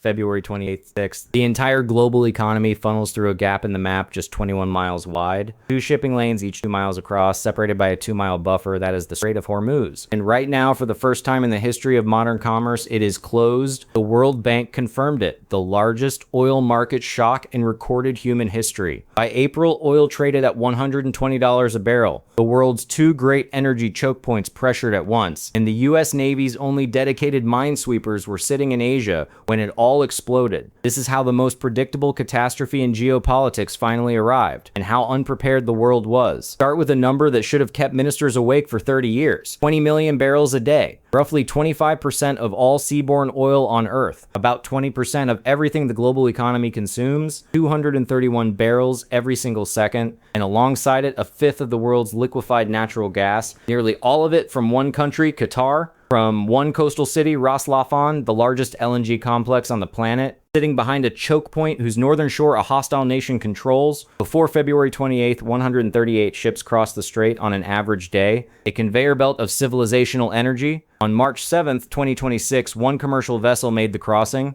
February 28th, 6th. The entire global economy funnels through a gap in the map just 21 miles wide. 2 shipping lanes, each 2 miles across, separated by a 2-mile buffer. That is the Strait of Hormuz. And right now, for the first time in the history of modern commerce, it is closed. The World Bank confirmed it. The largest oil market shock in recorded human history. By April, oil traded at $120 a barrel. The world's 2 great energy choke points pressured at once. And the U.S. Navy's only dedicated minesweepers were sitting in Asia when it all exploded. This is how the most predictable catastrophe in geopolitics finally arrived, and how unprepared the world was. Start with a number that should have kept ministers awake for 30 years. 20 million barrels a day. Roughly 25% of all seaborne oil on Earth. About 20% of everything the global economy consumes. 231 barrels every single second. And alongside it, a fifth of the world's liquefied natural gas. Nearly all of it from one country, Qatar. From one coastal city, Ras Laffan, the largest LNG complex on the planet, sitting behind a choke point whose northern shore a hostile nation controls. Before February 28th, 138 ships crossed the strait on an average day, a conveyor belt of civilizational energy. On March 7th, 2026, 1 commercial vessel made the crossing.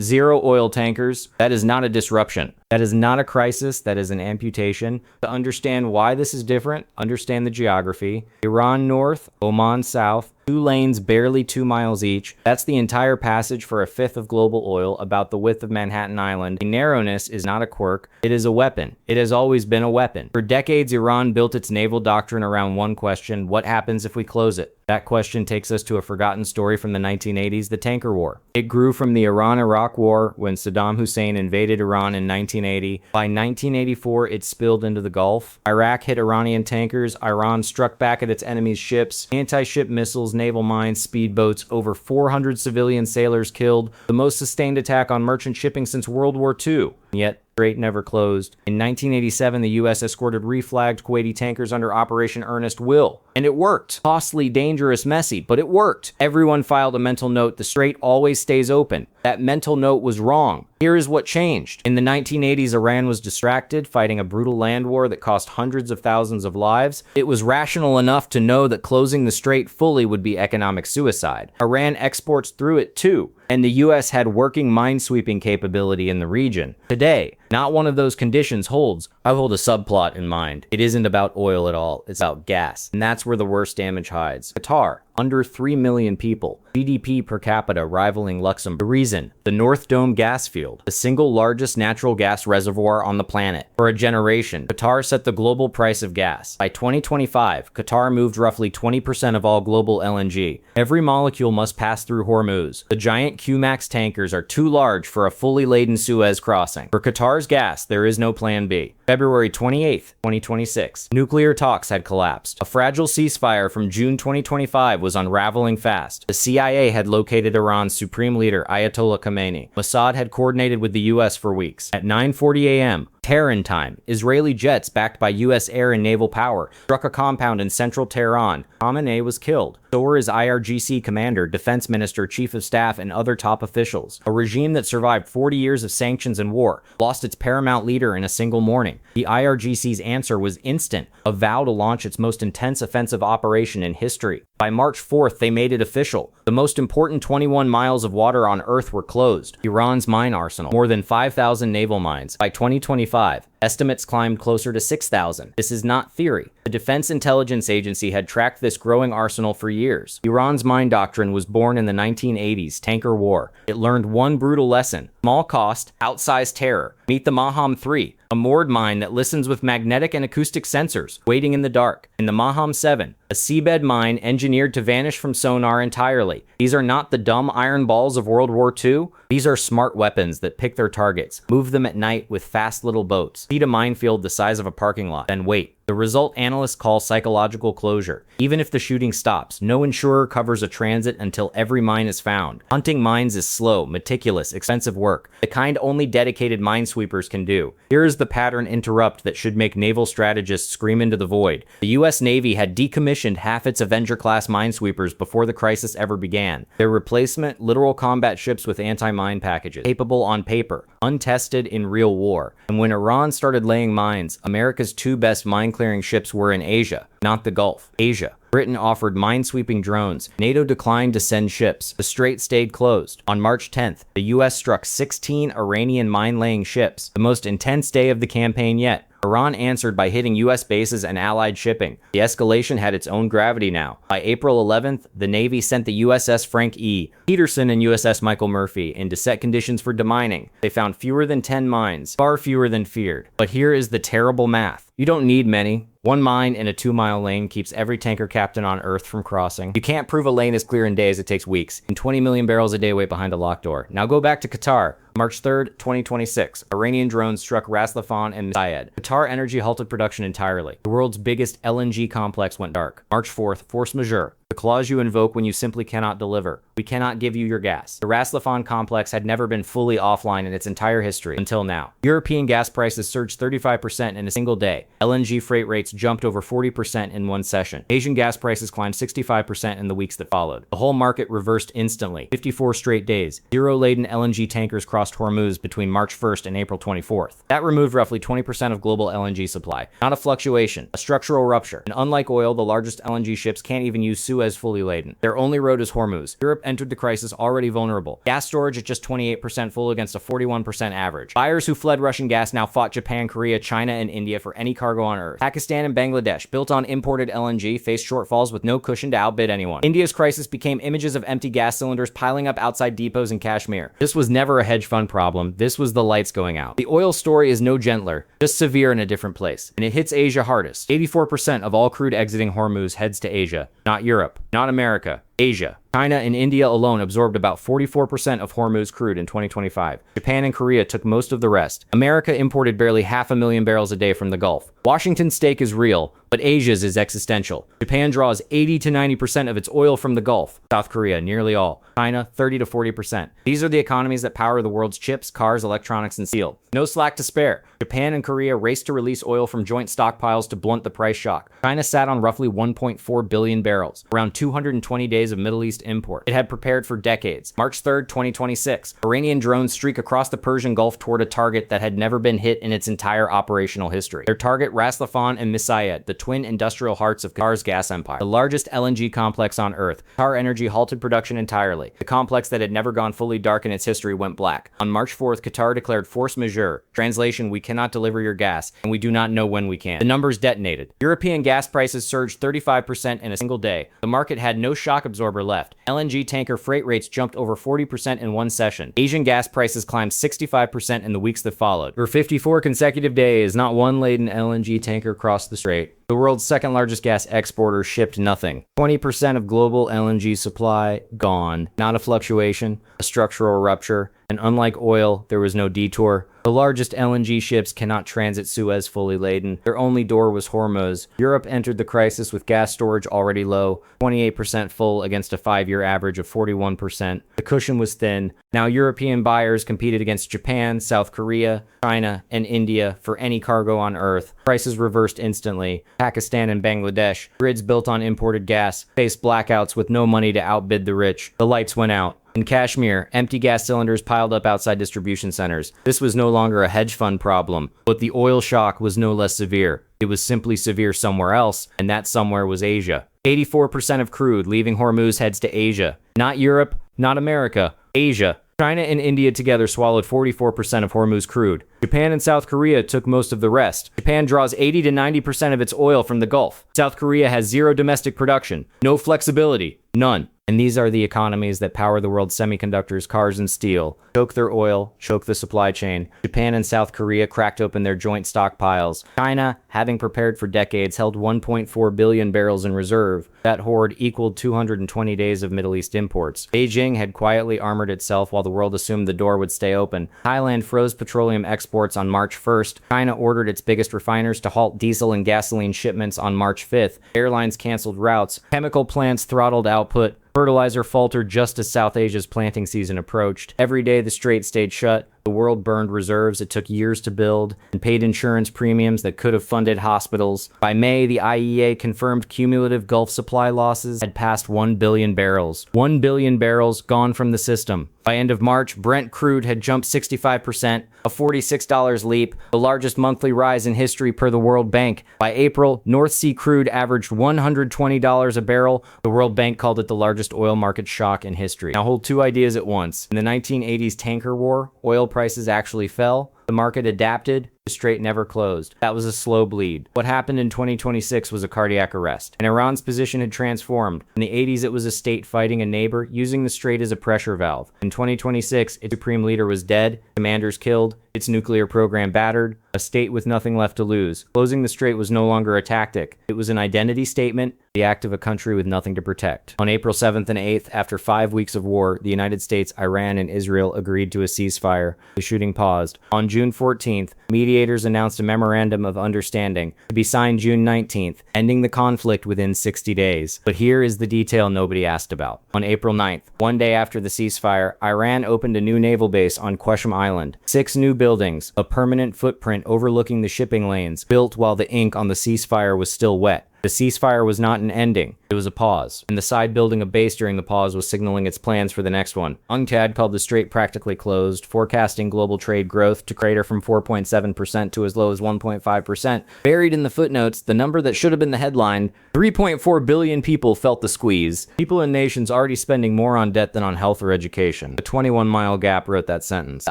0 oil tankers. That is not a disruption. That is not a crisis. That is an amputation. To understand why this is different, understand the geography. Iran north, Oman south, 2 lanes barely 2 miles each. That's the entire passage for a fifth of global oil, about the width of Manhattan Island. The narrowness is not a quirk. It is a weapon. It has always been a weapon. For decades, Iran built its naval doctrine around one question: what happens if we close it? That question takes us to a forgotten story from the 1980s, the Tanker War. It grew from the Iran-Iraq War when Saddam Hussein invaded Iran in 1980. By 1984, it spilled into the Gulf. Iraq hit Iranian tankers. Iran struck back at its enemy's ships. Anti-ship missiles, naval mines, speedboats, over 400 civilian sailors killed. The most sustained attack on merchant shipping since World War II. Yet, the strait never closed. In 1987, the U.S. escorted reflagged Kuwaiti tankers under Operation Earnest Will. And it worked. Costly, dangerous, messy, but it worked. Everyone filed a mental note: the strait always stays open. That mental note was wrong. Here is what changed. In the 1980s, Iran was distracted, fighting a brutal land war that cost hundreds of thousands of lives. It was rational enough to know that closing the strait fully would be economic suicide. Iran exports through it too, and the U.S. had working minesweeping capability in the region. Today, not one of those conditions holds. I hold a subplot in mind. It isn't about oil at all. It's about gas. And that's where the worst damage hides. Qatar, under 3 million people. GDP per capita rivaling Luxembourg. The reason: the North Dome gas field, the single largest natural gas reservoir on the planet. For a generation, Qatar set the global price of gas. By 2025, Qatar moved roughly 20% of all global LNG. Every molecule must pass through Hormuz. The giant Q-Max tankers are too large for a fully laden Suez crossing. For Qatar's gas, there is no plan B. February 28th, 2026. Nuclear talks had collapsed. A fragile ceasefire from June 2025 was unraveling fast. The CIA had located Iran's supreme leader, Ayatollah Khamenei. Mossad had coordinated with the U.S. for weeks. At 9:40 a.m., Tehran time, Israeli jets backed by U.S. air and naval power struck a compound in central Tehran. Khamenei was killed. So were his IRGC commander, defense minister, chief of staff, and other top officials. A regime that survived 40 years of sanctions and war lost its paramount leader in a single morning. The IRGC's answer was instant: a vow to launch its most intense offensive operation in history. By March 4th, they made it official. The most important 21 miles of water on Earth were closed. Iran's mine arsenal, more than 5,000 naval mines. By 2025, estimates climbed closer to 6,000. This is not theory. The Defense Intelligence Agency had tracked this growing arsenal for years. Iran's mine doctrine was born in the 1980s Tanker War. It learned one brutal lesson: small cost, outsized terror. Meet the Maham 3, a moored mine that listens with magnetic and acoustic sensors, waiting in the dark. And the Maham 7, a seabed mine engineered to vanish from sonar entirely. These are not the dumb iron balls of World War II. These are smart weapons that pick their targets, move them at night with fast little boats, feed a minefield the size of a parking lot, then wait. The result analysts call psychological closure. Even if the shooting stops, no insurer covers a transit until every mine is found. Hunting mines is slow, meticulous, expensive work, the kind only dedicated minesweepers can do. Here is the pattern interrupt that should make naval strategists scream into the void. The U.S. Navy had decommissioned half its Avenger-class minesweepers before the crisis ever began. Their replacement, literal combat ships with anti-mine packages, capable on paper, untested in real war. And when Iran started laying mines, America's 2 best mine clearing ships were in Asia, not the Gulf. Asia. Britain offered minesweeping drones. NATO declined to send ships. The strait stayed closed. On March 10th, the US struck 16 Iranian mine-laying ships, the most intense day of the campaign yet. Iran answered by hitting US bases and allied shipping. The escalation had its own gravity now. By April 11th, the Navy sent the USS Frank E. Peterson and USS Michael Murphy into set conditions for demining. They found fewer than 10 mines, far fewer than feared. But here is the terrible math. You don't need many. One mine in a 2-mile lane keeps every tanker captain on Earth from crossing. You can't prove a lane is clear in days, it takes weeks. And 20 million barrels a day wait behind a locked door. Now go back to Qatar. March 3rd, 2026. Iranian drones struck Ras Laffan and Syed. Qatar Energy halted production entirely. The world's biggest LNG complex went dark. March 4th, force majeure. The clause you invoke when you simply cannot deliver. We cannot give you your gas. The Ras Laffan complex had never been fully offline in its entire history until now. European gas prices surged 35% in a single day. LNG freight rates jumped over 40% in one session. Asian gas prices climbed 65% in the weeks that followed. The whole market reversed instantly. 54 straight days. Zero-laden LNG tankers crossed Hormuz between March 1st and April 24th. That removed roughly 20% of global LNG supply. Not a fluctuation, a structural rupture. And unlike oil, the largest LNG ships can't even use Suez fully laden. Their only road is Hormuz. Europe entered the crisis already vulnerable. Gas storage at just 28% full against a 41% average. Buyers who fled Russian gas now fought Japan, Korea, China, and India for any cargo on Earth. Pakistan and Bangladesh, built on imported LNG, faced shortfalls with no cushion to outbid anyone. India's crisis became images of empty gas cylinders piling up outside depots in Kashmir. This was never a hedge fund problem. This was the lights going out. The oil story is no gentler, just severe in a different place. And it hits Asia hardest. 84% of all crude exiting Hormuz heads to Asia, not Europe, not America, Asia. China and India alone absorbed about 44% of Hormuz crude in 2025. Japan and Korea took most of the rest. America imported barely 500,000 barrels a day from the Gulf. Washington's stake is real, but Asia's is existential. Japan draws 80 to 90% of its oil from the Gulf. South Korea, nearly all. China, 30 to 40%. These are the economies that power the world's chips, cars, electronics, and steel. No slack to spare. Japan and Korea raced to release oil from joint stockpiles to blunt the price shock. China sat on roughly 1.4 billion barrels, around 220 days of Middle East import. It had prepared for decades. March 3rd, 2026. Iranian drones streak across the Persian Gulf toward a target that had never been hit in its entire operational history. Their target, Ras Laffan and Syed, the twin industrial hearts of Qatar's gas empire. The largest LNG complex on Earth. Qatar Energy halted production entirely. The complex that had never gone fully dark in its history went black. On March 4th, Qatar declared force majeure. Translation, we cannot deliver your gas, and we do not know when we can. The numbers detonated. European gas prices surged 35% in a single day. The market had no shock absorber left. LNG tanker freight rates jumped over 40% in one session. Asian gas prices climbed 65% in the weeks that followed. For 54 consecutive days, not one laden LNG tanker crossed the strait. The world's second largest gas exporter shipped nothing. 20% of global LNG supply gone. Not a fluctuation, a structural rupture. And unlike oil, there was no detour. The largest LNG ships cannot transit Suez fully laden. Their only door was Hormuz. Europe entered the crisis with gas storage already low, 28% full against a 5-year average of 41%. The cushion was thin. Now European buyers competed against Japan, South Korea, China, and India for any cargo on Earth. Prices reversed instantly. Pakistan and Bangladesh, grids built on imported gas, faced blackouts with no money to outbid the rich. The lights went out. In Kashmir, empty gas cylinders piled up outside distribution centers. This was no longer a hedge fund problem, but the oil shock was no less severe. It was simply severe somewhere else, and that somewhere was Asia. 84% of crude leaving Hormuz heads to Asia. Not Europe, not America, Asia. China and India together swallowed 44% of Hormuz crude. Japan and South Korea took most of the rest. Japan draws 80 to 90% of its oil from the Gulf. South Korea has zero domestic production, no flexibility, none. And these are the economies that power the world's semiconductors, cars, and steel. Choke their oil, choke the supply chain. Japan and South Korea cracked open their joint stockpiles. China, having prepared for decades, held 1.4 billion barrels in reserve. That hoard equaled 220 days of Middle East imports. Beijing had quietly armored itself while the world assumed the door would stay open. Thailand froze petroleum exports on March 1st. China ordered its biggest refiners to halt diesel and gasoline shipments on March 5th. Airlines canceled routes. Chemical plants throttled output. Fertilizer faltered just as South Asia's planting season approached. Every day the strait stayed shut, The world burned reserves it took years to build and paid insurance premiums that could have funded hospitals. By May, the IEA confirmed cumulative Gulf supply losses had passed 1 billion barrels. 1 billion barrels gone from the system. By end of March, Brent crude had jumped 65%, a $46 leap, the largest monthly rise in history per the World Bank. By April, North Sea crude averaged $120 a barrel. The World Bank called it the largest oil market shock in history. Now hold two ideas at once. In the 1980s tanker war, oil prices actually fell. The market adapted. The strait never closed. That was a slow bleed. What happened in 2026 was a cardiac arrest. And Iran's position had transformed. In the 80s, it was a state fighting a neighbor, using the strait as a pressure valve. In 2026, its supreme leader was dead, commanders killed, its nuclear program battered, a state with nothing left to lose. Closing the strait was no longer a tactic. It was an identity statement, the act of a country with nothing to protect. On April 7th and 8th, after 5 weeks of war, the United States, Iran, and Israel agreed to a ceasefire. The shooting paused. On June 14th, mediators announced a memorandum of understanding to be signed June 19th, ending the conflict within 60 days. But here is the detail nobody asked about. On April 9th, one day after the ceasefire, Iran opened a new naval base on Qasem Island. 6 new buildings, a permanent footprint overlooking the shipping lanes, built while the ink on the ceasefire was still wet. The ceasefire was not an ending, it was a pause, and the side building a base during the pause was signaling its plans for the next one. UNCTAD called the strait practically closed, forecasting global trade growth to crater from 4.7% to as low as 1.5%. Buried in the footnotes, the number that should have been the headline, 3.4 billion people felt the squeeze. People in nations already spending more on debt than on health or education. The 21-mile gap wrote that sentence. The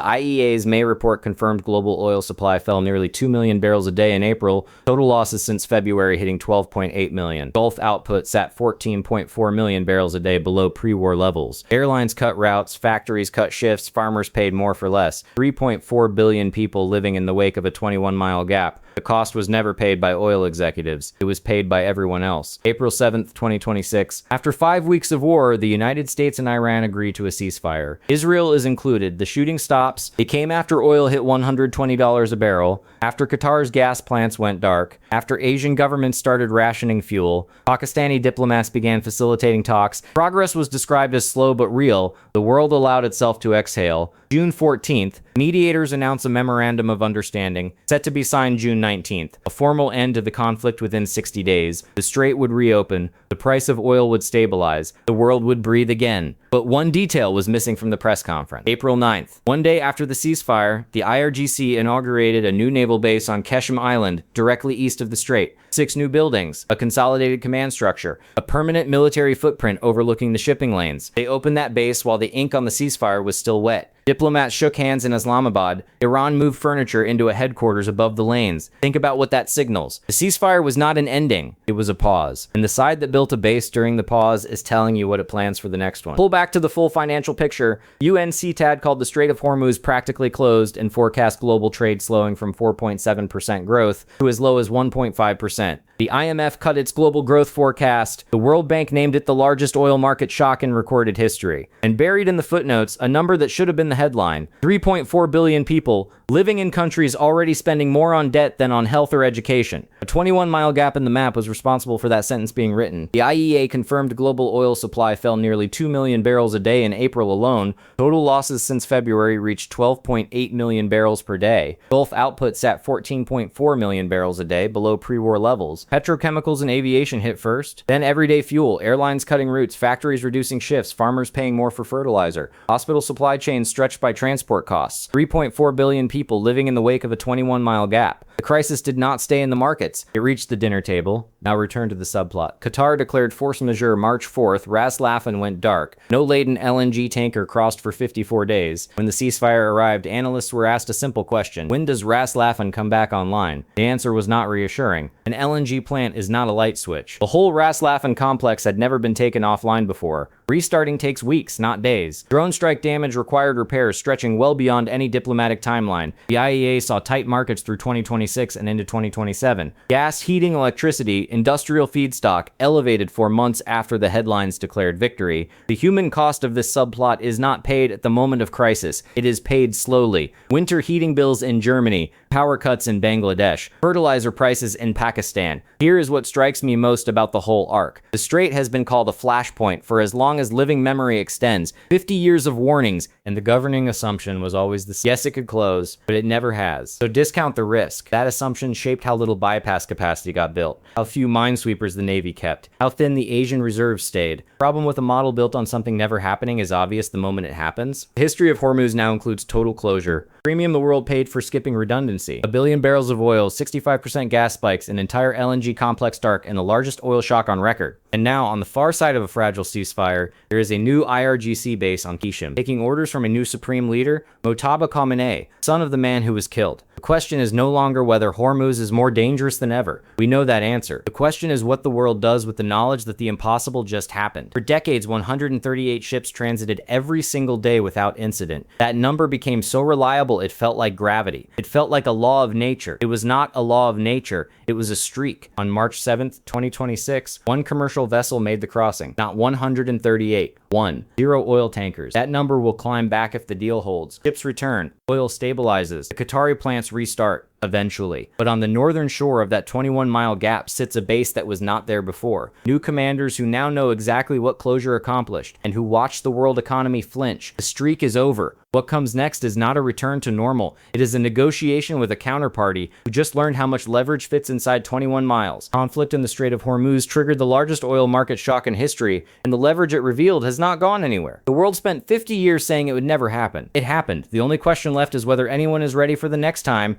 IEA's May report confirmed global oil supply fell nearly 2 million barrels a day in April, total losses since February hitting 12.8 million. Gulf output sat 14.4 million barrels a day below pre-war levels. Airlines cut routes, factories cut shifts, farmers paid more for less. 3.4 billion people living in the wake of a 21-mile gap. The cost was never paid by oil executives. It was paid by everyone else. April 7th, 2026. After 5 weeks of war, the United States and Iran agreed to a ceasefire. Israel is included. The shooting stops. It came after oil hit $120 a barrel, after Qatar's gas plants went dark, after Asian governments started rationing fuel, Pakistani diplomats began facilitating talks. Progress was described as slow but real. The world allowed itself to exhale. June 14th, mediators announced a memorandum of understanding, set to be signed June 19th. A formal end to the conflict within 60 days. The strait would reopen. The price of oil would stabilize. The world would breathe again. But one detail was missing from the press conference. April 9th, one day after the ceasefire, the IRGC inaugurated a new naval base on Qasem Island, directly east of the strait. 6 new buildings, a consolidated command structure, a permanent military footprint overlooking the shipping lanes. They opened that base while the ink on the ceasefire was still wet. Diplomats shook hands in Islamabad. Iran moved furniture into a headquarters above the lanes. Think about what that signals. The ceasefire was not an ending, it was a pause. And the side that built a base during the pause is telling you what it plans for the next one. Pull back to the full financial picture. UNCTAD called the Strait of Hormuz practically closed and forecast global trade slowing from 4.7% growth to as low as 1.5%. The IMF cut its global growth forecast. The World Bank named it the largest oil market shock in recorded history. And buried in the footnotes, a number that should have been the headline, 3.4 billion people living in countries already spending more on debt than on health or education. A 21-mile gap in the map was responsible for that sentence being written. The IEA confirmed global oil supply fell nearly 2 million barrels a day in April alone. Total losses since February reached 12.8 million barrels per day. Gulf output sat 14.4 million barrels a day, below pre-war levels. Petrochemicals and aviation hit first, then everyday fuel, airlines cutting routes, factories reducing shifts, farmers paying more for fertilizer, hospital supply chains stretched by transport costs, 3.4 billion people living in the wake of a 21-mile gap. The crisis did not stay in the markets. It reached the dinner table. Now return to the subplot. Qatar declared force majeure March 4th. Ras Laffan went dark. No laden LNG tanker crossed for 54 days. When the ceasefire arrived, analysts were asked a simple question. When does Ras Laffan come back online? The answer was not reassuring. An LNG plant is not a light switch. The whole Ras Laffan complex had never been taken offline before. Restarting takes weeks, not days. Drone strike damage required repairs stretching well beyond any diplomatic timeline. The IEA saw tight markets through 2026 and into 2027. Gas, heating, electricity, industrial feedstock elevated for months after the headlines declared victory. The human cost of this subplot is not paid at the moment of crisis. It is paid slowly. Winter heating bills in Germany, power cuts in Bangladesh, fertilizer prices in Pakistan. Here is what strikes me most about the whole arc. The strait has been called a flashpoint for as long as living memory extends, 50 years of warnings, and the governing assumption was always the same. Yes, it could close, but it never has. So discount the risk. That assumption shaped how little bypass capacity got built, how few minesweepers the Navy kept, how thin the Asian reserves stayed. Problem with a model built on something never happening is obvious the moment it happens. The history of Hormuz now includes total closure. Premium the world paid for skipping redundancy. 1 billion barrels of oil, 65% gas spikes, an entire LNG complex dark, and the largest oil shock on record. And now, on the far side of a fragile ceasefire, there is a new IRGC base on Kishim, taking orders from a new supreme leader, Mojtaba Khamenei, son of the man who was killed. The question is no longer whether Hormuz is more dangerous than ever. We know that answer. The question is what the world does with the knowledge that the impossible just happened. For decades, 138 ships transited every single day without incident. That number became so reliable it felt like gravity. It felt like a law of nature. It was not a law of nature. It was a streak. On March 7th, 2026, one commercial vessel made the crossing. Not 138. 1. 0 oil tankers. That number will climb back if the deal holds. Ships return. Oil stabilizes. The Qatari plants restart. Eventually. But on the northern shore of that 21-mile gap sits a base that was not there before. New commanders who now know exactly what closure accomplished, and who watched the world economy flinch. The streak is over. What comes next is not a return to normal. It is a negotiation with a counterparty who just learned how much leverage fits inside 21 miles. Conflict in the Strait of Hormuz triggered the largest oil market shock in history, and the leverage it revealed has not gone anywhere. The world spent 50 years saying it would never happen. It happened. The only question left is whether anyone is ready for the next time.